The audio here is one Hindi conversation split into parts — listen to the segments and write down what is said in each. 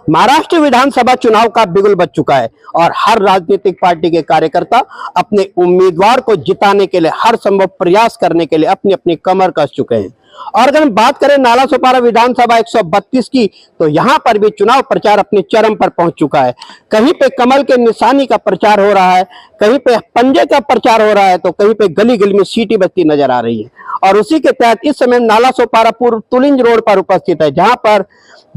महाराष्ट्र विधानसभा चुनाव का बिगुल बज चुका है और हर राजनीतिक पार्टी के कार्यकर्ता अपने उम्मीदवार को जिताने के लिए हर संभव प्रयास करने के लिए अपनी अपनी कमर कस चुके हैं। और अगर हम बात करें नालासोपारा विधानसभा 132 की, तो यहाँ पर भी चुनाव प्रचार अपने चरम पर पहुंच चुका है। कहीं पे कमल के निशानी का प्रचार हो रहा है, कहीं पे पंजे का प्रचार हो रहा है, तो कहीं पे गली गली में सीटी बजती नजर आ रही है। और उसी के तहत इस समय नालासोपारा पूर्व तुलिंज रोड पर उपस्थित है, जहां पर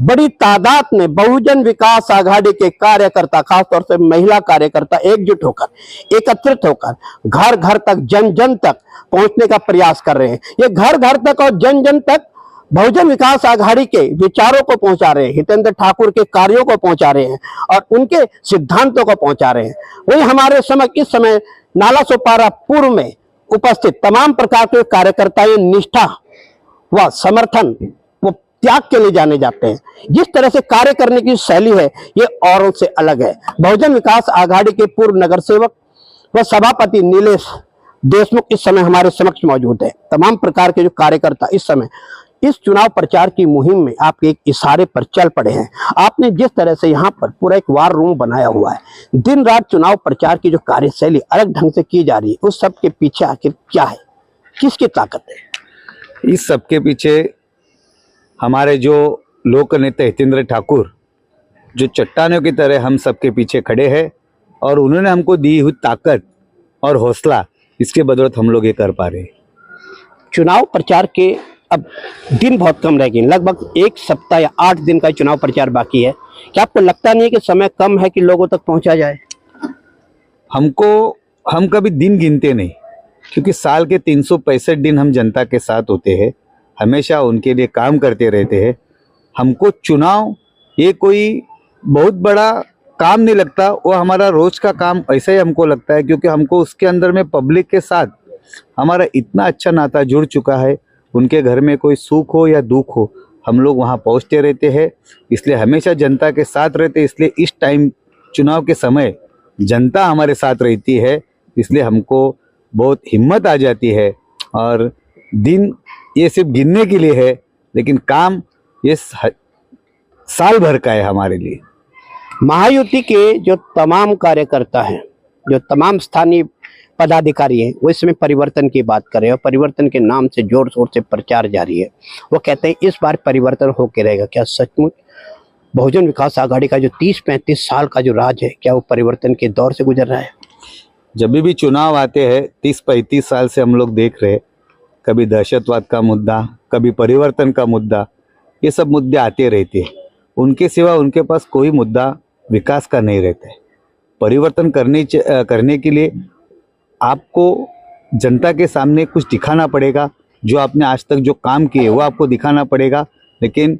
बड़ी तादाद में बहुजन विकास आघाड़ी के कार्यकर्ता, खासतौर से महिला कार्यकर्ता एकजुट होकर, एकत्रित होकर घर घर तक, जन जन तक पहुंचने का प्रयास कर रहे हैं। ये घर घर तक और जन जन तक बहुजन विकास आघाड़ी के विचारों को पहुंचा रहे हैं, हितेंद्र ठाकुर के कार्यों को पहुंचा रहे हैं और उनके सिद्धांतों को पहुंचा रहे हैं। वही हमारे समक्ष इस समय नालासोपारा पूर्व में उपस्थित तमाम प्रकार के कार्यकर्ता निष्ठा व समर्थन व त्याग के लिए जाने जाते हैं। जिस तरह से कार्य करने की शैली है, ये औरों से अलग है। बहुजन विकास आघाड़ी के पूर्व नगर सेवक व सभापति नीलेश देशमुख इस समय हमारे समक्ष मौजूद है। तमाम प्रकार के जो कार्यकर्ता इस समय इस चुनाव प्रचार की मुहिम में आपके एक इशारे पर चल पड़े हैं। आपने जिस तरह से यहाँ पर पूरा एक वार रूम बनाया हुआ है, दिन रात चुनाव प्रचार की जो कार्यशैली अलग ढंग से की जा रही है, उस सब के पीछे आखिर क्या है, किसकी ताकत है? इस सब के पीछे हमारे जो लोक नेता हितेंद्र ठाकुर, जो चट्टानों की तरह हम सबके पीछे खड़े हैं और उन्होंने हमको दी हुई ताकत और हौसला, इसके बदौलत हम लोग ये कर पा रहे हैं। चुनाव प्रचार के अब दिन बहुत कम रह गए, लगभग एक सप्ताह या 8 दिन का चुनाव प्रचार बाकी है। क्या आपको लगता नहीं है कि समय कम है कि लोगों तक पहुंचा जाए? हम कभी दिन गिनते नहीं, क्योंकि साल के 365 दिन हम जनता के साथ होते हैं, हमेशा उनके लिए काम करते रहते हैं। हमको चुनाव ये कोई बहुत बड़ा काम नहीं लगता, वो हमारा रोज का काम ऐसा ही हमको लगता है, क्योंकि हमको उसके अंदर में पब्लिक के साथ हमारा इतना अच्छा नाता जुड़ चुका है। उनके घर में कोई सुख हो या दुख हो, हम लोग वहाँ पहुँचते रहते हैं, इसलिए हमेशा जनता के साथ रहते। इसलिए इस टाइम चुनाव के समय जनता हमारे साथ रहती है, इसलिए हमको बहुत हिम्मत आ जाती है। और दिन ये सिर्फ गिनने के लिए है, लेकिन काम ये साल भर का है हमारे लिए। महायुति के जो तमाम कार्यकर्ता हैं, जो तमाम स्थानीय पदाधिकारी हैं, वो इसमें परिवर्तन की बात कर रहे हैं और परिवर्तन के नाम से जोर शोर से प्रचार जारी है। वो कहते हैं इस बार परिवर्तन होके रहेगा। क्या सचमुच बहुजन विकास आघाड़ी का जो 30-35 साल का जो राज है, क्या वो परिवर्तन के दौर से गुजर रहा है? जब भी चुनाव आते हैं 30-35 साल से हम लोग देख रहे हैं, कभी दहशतवाद का मुद्दा, कभी परिवर्तन का मुद्दा, ये सब मुद्दे आते रहते हैं। उनके सिवा उनके पास कोई मुद्दा विकास का नहीं रहता है। परिवर्तन करने के लिए आपको जनता के सामने कुछ दिखाना पड़ेगा, जो आपने आज तक जो काम किए वो आपको दिखाना पड़ेगा। लेकिन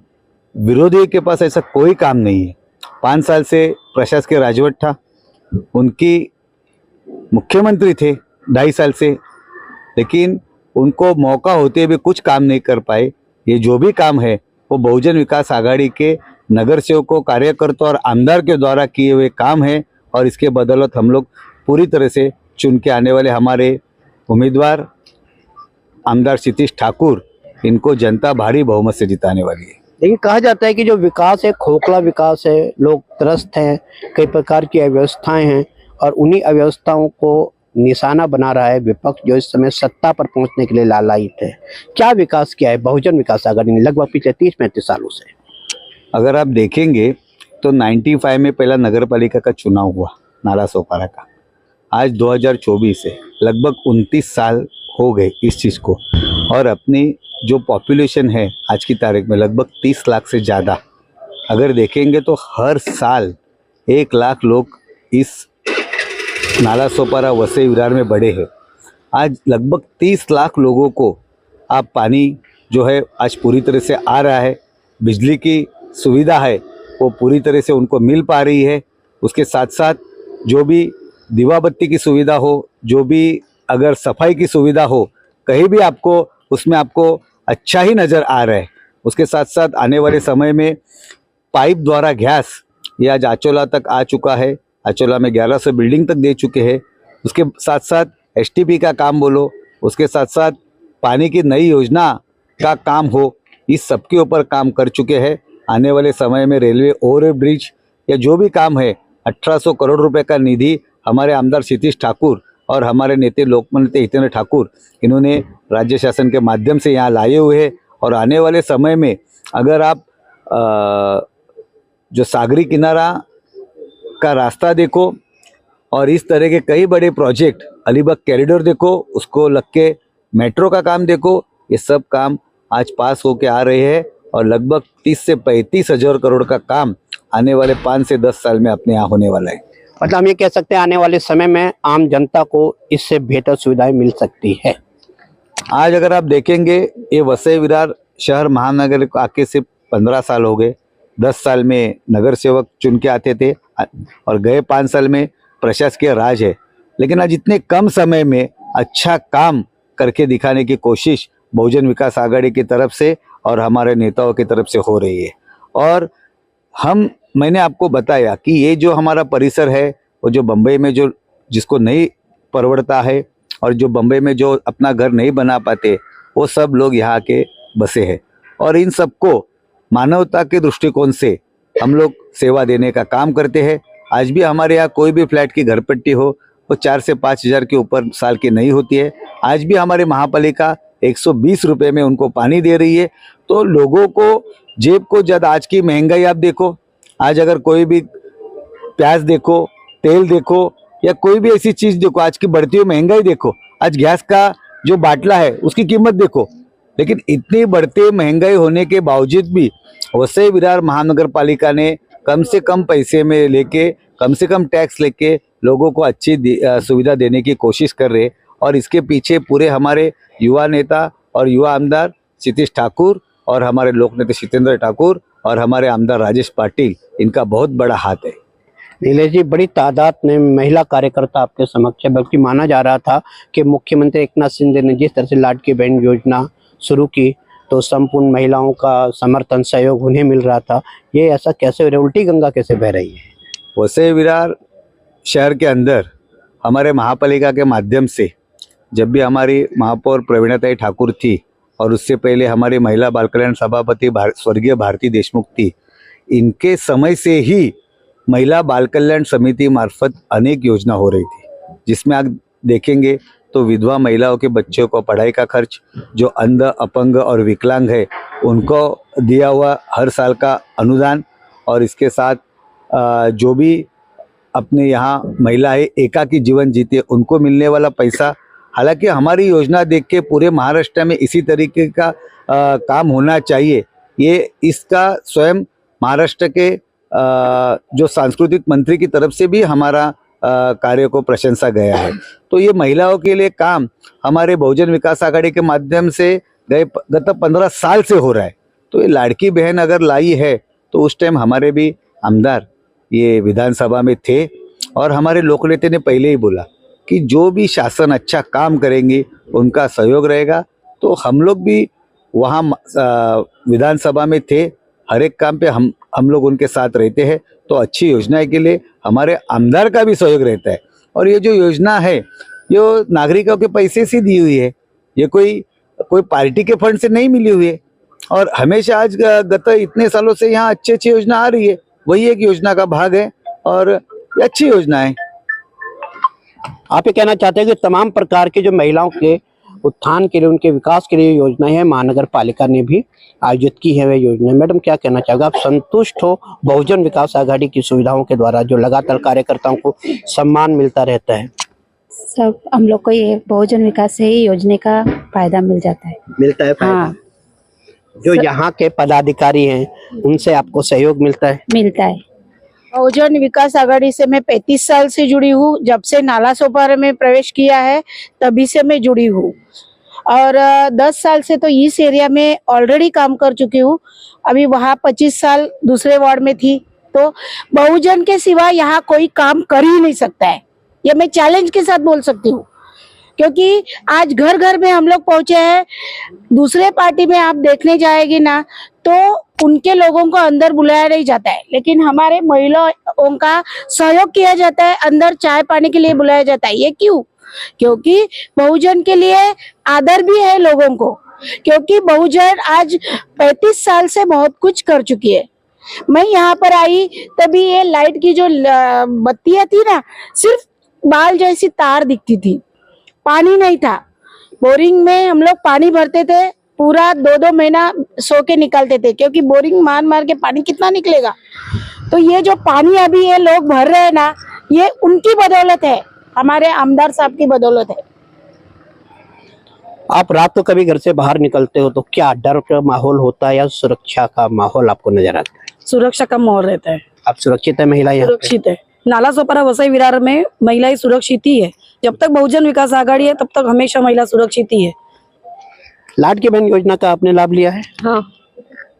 विरोधी के पास ऐसा कोई काम नहीं है। 5 साल से प्रशासकीय राजवट था, उनकी मुख्यमंत्री थे 2.5 साल से, लेकिन उनको मौका होते हुए कुछ काम नहीं कर पाए। ये जो भी काम है वो बहुजन विकास आघाड़ी के नगर सेवकों, कार्यकर्ताओं और आमदार के द्वारा किए हुए काम है। और इसके बदौलत हम लोग पूरी तरह से चुन के आने वाले हमारे उम्मीदवार आमदार क्षितिज ठाकुर, इनको जनता भारी बहुमत से जिताने वाली है। लेकिन कहा जाता है कि जो विकास है खोखला विकास है, लोग त्रस्त हैं, कई प्रकार की अव्यवस्थाएं हैं और उन्हीं अव्यवस्थाओं को निशाना बना रहा है विपक्ष, जो इस समय सत्ता पर पहुंचने के लिए लालायित है। क्या विकास किया है बहुजन विकास आघाड़ी ने लगभग पिछले 30-35 सालों से? अगर आप देखेंगे तो 95 में पहला नगर पालिका का चुनाव हुआ नालासोपारा का। आज 2024 है, लगभग 29 साल हो गए इस चीज़ को। और अपनी जो पॉपुलेशन है आज की तारीख में लगभग 30 लाख से ज़्यादा। अगर देखेंगे तो हर साल 1 लाख लोग इस नालासोपारा वसई विरार में बढ़े हैं। आज लगभग 30 लाख लोगों को आप पानी जो है आज पूरी तरह से आ रहा है, बिजली की सुविधा है वो पूरी तरह से उनको मिल पा रही है। उसके साथ साथ जो भी दीवा बत्ती की सुविधा हो, जो भी अगर सफाई की सुविधा हो, कहीं भी आपको उसमें आपको अच्छा ही नज़र आ रहा है। उसके साथ साथ आने वाले समय में पाइप द्वारा गैस ये आज आचोला तक आ चुका है। आचोला में 1100 बिल्डिंग तक दे चुके हैं। उसके साथ साथ एसटीपी का काम बोलो, उसके साथ साथ पानी की नई योजना का काम हो, इस सब के ऊपर काम कर चुके हैं। आने वाले समय में रेलवे ओवर ब्रिज या जो भी काम है 1800 करोड़ रुपए का निधि हमारे आमदार क्षितिज ठाकुर और हमारे नेता लोकमान्य हितेंद्र ठाकुर इन्होंने राज्य शासन के माध्यम से यहाँ लाए हुए हैं। और आने वाले समय में अगर आप जो सागरी किनारा का रास्ता देखो और इस तरह के कई बड़े प्रोजेक्ट, अलीबाग कॉरिडोर देखो, उसको लग के मेट्रो का काम देखो, ये सब काम आज पास होके आ रहे हैं और लगभग 30 से 35 हजार करोड़ का काम आने वाले 5 से 10 साल में अपने यहाँ होने वाला है। मतलब हम ये कह सकते हैं आने वाले समय में आम जनता को इससे बेहतर सुविधाएं मिल सकती है। आज अगर आप देखेंगे ये वसई विरार शहर महानगर को आके सिर्फ 15 साल हो गए। 10 साल में नगर सेवक चुन के आते थे और गए 5 साल में प्रशासकीय राज है, लेकिन आज इतने कम समय में अच्छा काम करके दिखाने की कोशिश बहुजन विकास आघाड़ी की तरफ से और हमारे नेताओं की तरफ से हो रही है। और मैंने आपको बताया कि ये जो हमारा परिसर है वो जो बम्बई में जो जिसको नहीं परवड़ता है और जो बम्बई में जो अपना घर नहीं बना पाते वो सब लोग यहाँ के बसे हैं और इन सबको मानवता के दृष्टिकोण से हम लोग सेवा देने का काम करते हैं। आज भी हमारे यहाँ कोई भी फ्लैट की घरपट्टी हो वो 4 से 5 हज़ार के ऊपर साल की नहीं होती है। आज भी हमारे महापालिका 120 रुपये में उनको पानी दे रही है। तो लोगों को जेब को जब आज की महंगाई आप देखो, आज अगर कोई भी प्याज देखो, तेल देखो या कोई भी ऐसी चीज देखो, आज की बढ़ती हुई महंगाई देखो, आज गैस का जो बाटला है उसकी कीमत देखो, लेकिन इतनी बढ़ती महंगाई होने के बावजूद भी वसई विरार महानगर पालिका ने कम से कम पैसे में लेके, कम से कम टैक्स लेके लोगों को अच्छी सुविधा देने की कोशिश कर रहे। और इसके पीछे पूरे हमारे युवा नेता और युवा आमदार क्षितिज ठाकुर और हमारे लोक नेता शीतेंद्र ठाकुर और हमारे आमदार राजेश पाटिल, इनका बहुत बड़ा हाथ है। नीलेश जी, बड़ी तादाद में महिला कार्यकर्ता आपके समक्ष है, बल्कि माना जा रहा था कि मुख्यमंत्री एकनाथ शिंदे ने जिस तरह से लाडकी बहन योजना शुरू की तो संपूर्ण महिलाओं का समर्थन सहयोग उन्हें मिल रहा था। ये ऐसा कैसे हो रहा है? उल्टी गंगा कैसे बह रही है? वसई विरार शहर के अंदर हमारे महापालिका के माध्यम से जब भी हमारी महापौर प्रवीणाताई ठाकुर थी और उससे पहले हमारी महिला बाल कल्याण सभापति स्वर्गीय भारती देशमुख थी, इनके समय से ही महिला बाल कल्याण समिति मार्फत अनेक योजना हो रही थी, जिसमें आप देखेंगे तो विधवा महिलाओं के बच्चों को पढ़ाई का खर्च, जो अंध, अपंग और विकलांग है उनको दिया हुआ हर साल का अनुदान, और इसके साथ जो भी अपने यहाँ महिलाएं एकाकी जीवन जीती है उनको मिलने वाला पैसा। हालांकि हमारी योजना देख के पूरे महाराष्ट्र में इसी तरीके का काम होना चाहिए, ये इसका स्वयं महाराष्ट्र के जो सांस्कृतिक मंत्री की तरफ से भी हमारा कार्य को प्रशंसा गया है। तो ये महिलाओं के लिए काम हमारे बहुजन विकास आघाड़ी के माध्यम से गत 15 साल से हो रहा है। तो ये लाड़की बहन अगर लाई है तो उस टाइम हमारे भी आमदार ये विधानसभा में थे और हमारे लोक नेता ने पहले ही बोला कि जो भी शासन अच्छा काम करेंगे उनका सहयोग रहेगा। तो हम लोग भी वहाँ विधानसभा में थे, हर एक काम पे हम लोग उनके साथ रहते हैं। तो अच्छी योजना के लिए हमारे आमदार का भी सहयोग रहता है। और ये जो योजना है ये नागरिकों के पैसे से दी हुई है, ये कोई पार्टी के फंड से नहीं मिली हुई है। और हमेशा आज गत इतने सालों से यहाँ अच्छी योजना आ रही है, वही एक योजना का भाग है और ये अच्छी योजना है। आप ये कहना चाहते हैं कि तमाम प्रकार की जो महिलाओं के उत्थान के लिए, उनके विकास के लिए योजनाएं हैं, महानगर पालिका ने भी आयोजित की है वे योजनाएं। मैडम, क्या कहना चाहोगे? आप संतुष्ट हो बहुजन विकास आघाड़ी की सुविधाओं के द्वारा जो लगातार कार्यकर्ताओं को सम्मान मिलता रहता है? सब हम लोग को ये बहुजन विकास से ही योजना का फायदा मिल जाता है। मिलता है फायदा? हाँ, जो यहाँ के पदाधिकारी हैं उनसे आपको सहयोग मिलता है? मिलता है। बहुजन विकास आघाड़ी से मैं 35 साल से जुड़ी हूँ। जब से नाला सोपारा में प्रवेश किया है तभी से मैं जुड़ी हूँ और 10 साल से तो इस एरिया में ऑलरेडी काम कर चुकी हूँ। अभी वहाँ 25 साल दूसरे वार्ड में थी। तो बहुजन के सिवा यहाँ कोई काम कर ही नहीं सकता है, ये मैं चैलेंज के साथ बोल सकती हूँ, क्योंकि आज घर घर में हम लोग पहुंचे हैं। दूसरे पार्टी में आप देखने जाएगी ना तो उनके लोगों को अंदर बुलाया नहीं जाता है, लेकिन हमारे महिलाओं का सहयोग किया जाता है, अंदर चाय पानी के लिए बुलाया जाता है। ये क्यों? क्योंकि बहुजन के लिए आदर भी है लोगों को, क्योंकि बहुजन आज 35 साल से बहुत कुछ कर चुकी है मैं यहाँ पर आई तभी ये लाइट की जो बत्तियां थी ना, सिर्फ बाल जैसी तार दिखती थी, पानी नहीं था। बोरिंग में हम लोग पानी भरते थे, पूरा 2-2 महीना सो के निकालते थे, क्योंकि बोरिंग मार मार के पानी कितना निकलेगा। तो ये जो पानी अभी ये लोग भर रहे हैं ना, ये उनकी बदौलत है, हमारे आमदार साहब की बदौलत है। आप रात को कभी घर से बाहर निकलते हो तो क्या डर का माहौल होता है या सुरक्षा का माहौल आपको नजर आता है? सुरक्षा का माहौल रहता है, आप सुरक्षित है महिला यहाँ पे? सुरक्षित है। नालासोपारा वसई विरार में महिलाएं सुरक्षित ही है। जब तक बहुजन विकास आघाड़ी है तब तक हमेशा महिला सुरक्षित ही है। लाडली बहन योजना का आपने लाभ लिया है? हाँ,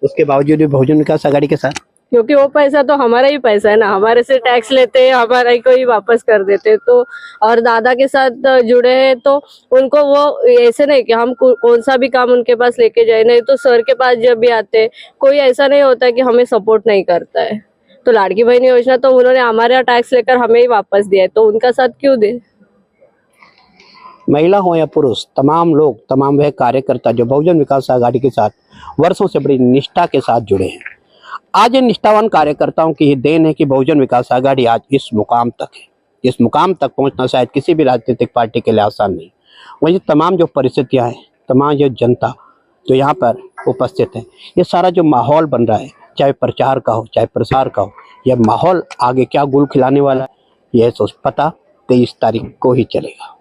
उसके बावजूद भी बहुजन विकास आघाड़ी के साथ? क्योंकि वो पैसा तो हमारा ही पैसा है ना, हमारे से टैक्स लेते हैं, हमारा ही को ही वापस कर देते हैं। तो और दादा के साथ जुड़े हैं तो उनको वो ऐसे नहीं कि हम कौन सा भी काम उनके पास लेके जाए, नहीं तो सर के पास जब भी आते कोई ऐसा नहीं होता कि हमें सपोर्ट नहीं करता है। तो लाडली बहन योजना तो उन्होंने हमारे यहाँ टैक्स लेकर हमें ही वापस दिया है, तो उनका साथ क्यों दे। महिला हो या पुरुष, तमाम लोग, तमाम वह कार्यकर्ता जो बहुजन विकास आघाड़ी के साथ वर्षों से बड़ी निष्ठा के साथ जुड़े हैं, आज इन निष्ठावान कार्यकर्ताओं की ही देन है कि बहुजन विकास आघाड़ी आज इस मुकाम तक है। इस मुकाम तक पहुंचना शायद किसी भी राजनीतिक पार्टी के लिए आसान नहीं। वही तमाम जो परिस्थितियां हैं, तमाम जो जनता जो यहाँ पर उपस्थित है, ये सारा जो माहौल बन रहा है, चाहे प्रचार का हो चाहे प्रसार का हो, यह माहौल आगे क्या गुल खिलाने वाला है, यह सोच पता 23 तारीख को ही चलेगा।